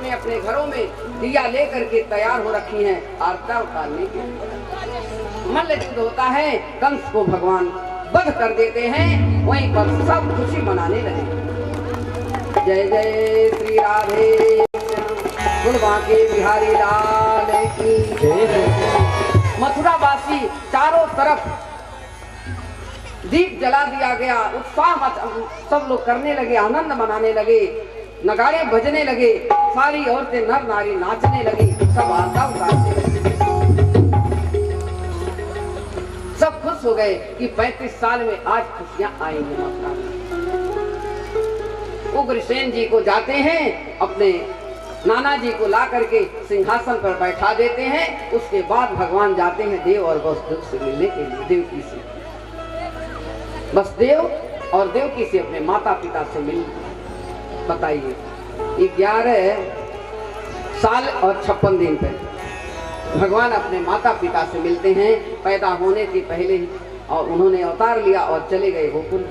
अपने अपने घरों में दिया लेकर के तैयार हो रखी हैं आरता उतारने के लिए। मल्ल युद्ध होता है, कंस को भगवान वध कर देते हैं, वहीं पर सब खुशी मनाने लगे। जय जय श्री राधे गुणवा के बिहारी लाल की जय। मथुरा वासी चारों तरफ दीप जला दिया गया, उत्साह सब लोग करने लगे, आनंद मनाने लगे, नगाड़े बजने लगे, सारी औरतें नर नारी नाचने लगी, सब आरता उतारने लगे। सब खुश हो गए कि 35 साल में आज खुशियां आएंगी मथुरा में। उग्रसेन जी को जाते हैं, अपने नाना जी को ला करके सिंहासन पर बैठा देते हैं। उसके बाद भगवान जाते हैं देव और वसुदेव से मिलने के लिए, देवकी से। वसुदेव और देवकी से अपने माता पिता से मिल। बताइए 11 साल और 56 दिन पहले भगवान अपने माता पिता से मिलते हैं, पैदा होने के पहले ही, और उन्होंने अवतार लिया और चले गए गोकुल।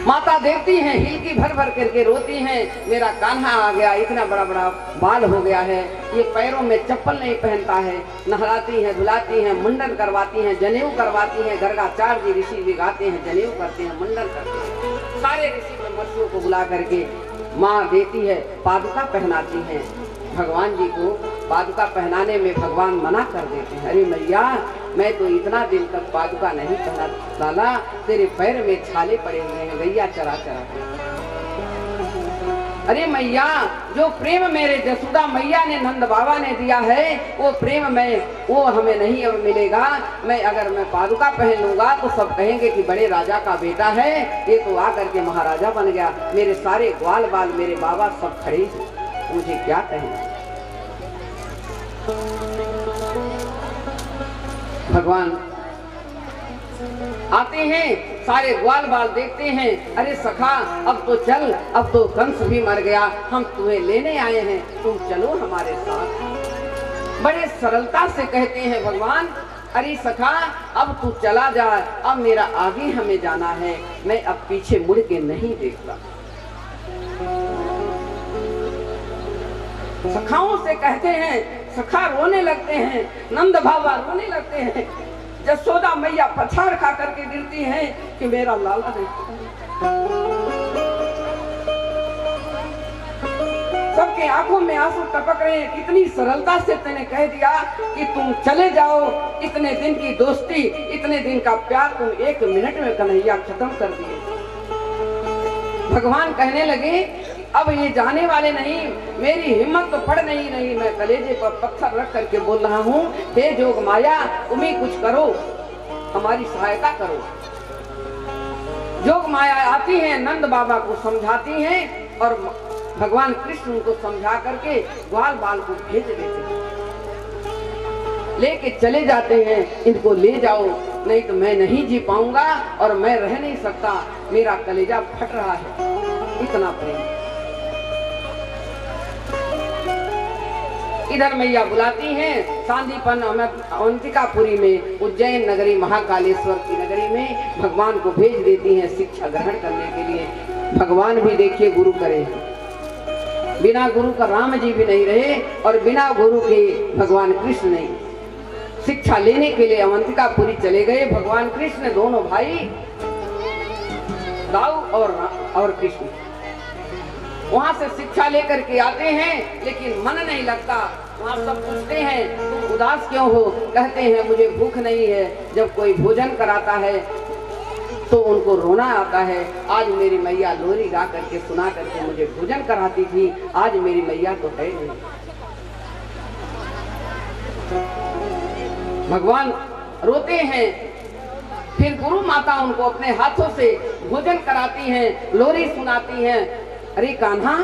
माता देखती हैं, हिलकी भर भर करके रोती हैं, मेरा कान्हा आ गया, इतना बड़ा बड़ा बाल हो गया है, ये पैरों में चप्पल नहीं पहनता है। नहलाती हैं, धुलाती हैं, मुंडन करवाती हैं, जनेऊ करवाती हैं। गर्गाचार्य जी ऋषि भी गाते हैं, जनेऊ करते हैं, मुंडन करते हैं। सारे ऋषि ब्रह्मर्षियों को बुला करके माँ देती है, पादुका पहनाती हैं। भगवान जी को पादुका पहनाने में भगवान मना कर देते हैं। अरे मैया, मैं तो इतना दिन तक पादुका नहीं पहना, लाला तेरे पैर में छाले पड़े हुए हैं गैया चरा चरा के। अरे मैया, जो प्रेम मेरे जसोदा मैया ने नंद बाबा ने दिया है, वो प्रेम में वो हमें नहीं अब मिलेगा। मैं अगर मैं पादुका पहन लूंगा तो सब कहेंगे कि बड़े राजा का बेटा है, ये तो आकर के महाराजा बन गया। मेरे सारे ग्वाल बाल मेरे बाबा सब खड़े, मुझे क्या कहना। भगवान आते हैं, सारे ग्वाल बाल देखते हैं, अरे सखा अब तो चल, अब तो कंस भी मर गया, हम तुम्हें लेने आए हैं, तुम चलो हमारे साथ। बड़े सरलता से कहते हैं भगवान, अरे सखा अब तू चला जा, अब मेरा आगे हमें जाना है, मैं अब पीछे मुड़ के नहीं देखता। सखाओं से कहते हैं, सखा रोने लगते हैं, नंद बाबा रोने लगते हैं, जसोदा मैया पछाड़ खा करके गिरती हैं कि मेरा लाला नहीं। सबके आंखों में आंसू टपक रहे हैं। कितनी सरलता से तूने कह दिया कि तुम चले जाओ, इतने दिन की दोस्ती, इतने दिन का प्यार तुम 1 मिनट में कन्हैया खत्म कर दिए। भगवान कहने लगे, अब ये जाने वाले नहीं, मेरी हिम्मत तो पड़ नहीं, मैं कलेजे पर पत्थर रख करके बोल रहा हूँ, हे जोग माया तुम ही कुछ करो, हमारी सहायता करो। जोग माया आती है, नंद बाबा को समझाती हैं और भगवान कृष्ण उनको समझा करके ग्वाल बाल को भेज देते हैं, लेके चले जाते हैं, इनको ले जाओ, नहीं तो मैं नहीं जी पाऊंगा और मैं रह नहीं सकता, मेरा कलेजा फट रहा है, इतना प्रेम। इधर मैया बुलाती हैं, सांदीपन अवंतिकापुरी में, उज्जैन नगरी, महाकालेश्वर की नगरी में भगवान को भेज देती हैं शिक्षा ग्रहण करने के लिए। भगवान भी देखिए गुरु करे, बिना गुरु का राम जी भी नहीं रहे और बिना गुरु के भगवान कृष्ण नहीं। शिक्षा लेने के लिए अवंतिकापुरी चले गए भगवान कृष्ण, दोनों भाई दाऊ और कृष्ण। वहां से शिक्षा लेकर के आते हैं, लेकिन मन नहीं लगता। वहां सब पूछते हैं तुम उदास क्यों हो, कहते हैं मुझे भूख नहीं है। जब कोई भोजन कराता है तो उनको रोना आता है। आज मेरी मैया लोरी गा करके सुना करके मुझे भोजन कराती थी, आज मेरी मैया तो है नहीं। भगवान रोते हैं, फिर गुरु माता उनको अपने हाथों से भोजन कराती हैं, लोरी सुनाती हैं। अरे कान्हा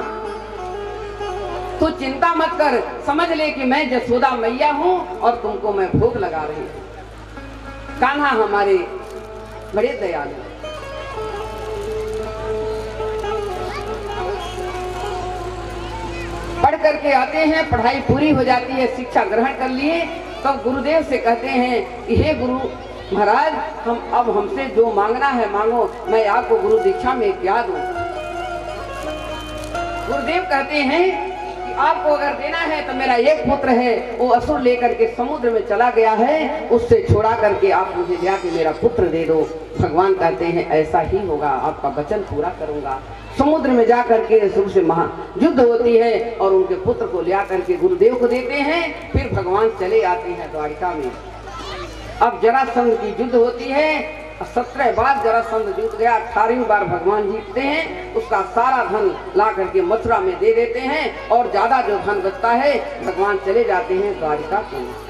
तू चिंता मत कर, समझ ले कि मैं जसोदा मैया हूँ और तुमको मैं भोग लगा रही हूँ। कान्हा हमारे बड़े दयालु। पढ़ करके आते हैं, पढ़ाई पूरी हो जाती है, शिक्षा ग्रहण कर लिए, तब गुरुदेव से कहते हैं कि हे गुरु महाराज, हम अब हमसे जो मांगना है मांगो, मैं आपको गुरु दीक्षा में क्या दूं। गुरुदेव कहते हैं कि आपको अगर देना है तो मेरा एक पुत्र है, वो असुर लेकर के समुद्र में चला गया है, उससे छोड़ा करके आप मुझे लिया के मेरा पुत्र दे दो। भगवान कहते हैं ऐसा ही होगा, आपका वचन पूरा करूंगा। समुद्र में जा करके असुर से महा युद्ध होती है और उनके पुत्र को लिया करके गुरुदेव को देते हैं। फिर भगवान चले आते हैं द्वारिका में। अब जरासंध की युद्ध होती है, 17 बार जरासंध जीत गया, 18वीं बार भगवान जीतते हैं। उसका सारा धन ला करके मथुरा में दे देते हैं और ज्यादा जो धन बचता है भगवान चले जाते हैं द्वारिका को।